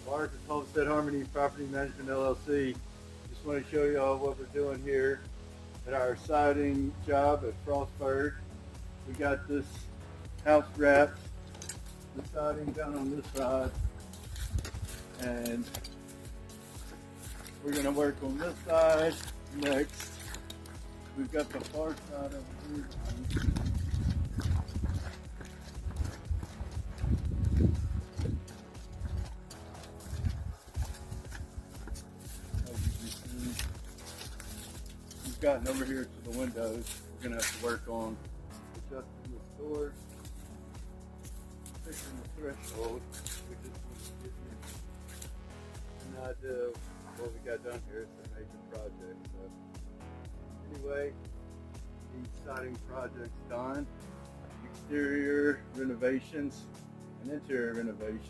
Mark with Homestead Harmony Property Management LLC. Just want to show you all what we're doing here at our siding job at Frostburg. We got this house wrapped, the siding down on this side, and we're going to work on this side next. We've got the far side over here. We've gotten over here to the windows. We're going to have to work on adjusting the doors, fixing the threshold. We just want to give you an idea of what we got done here. It's a major project. So anyway, the siding project's done. Exterior renovations and interior renovations.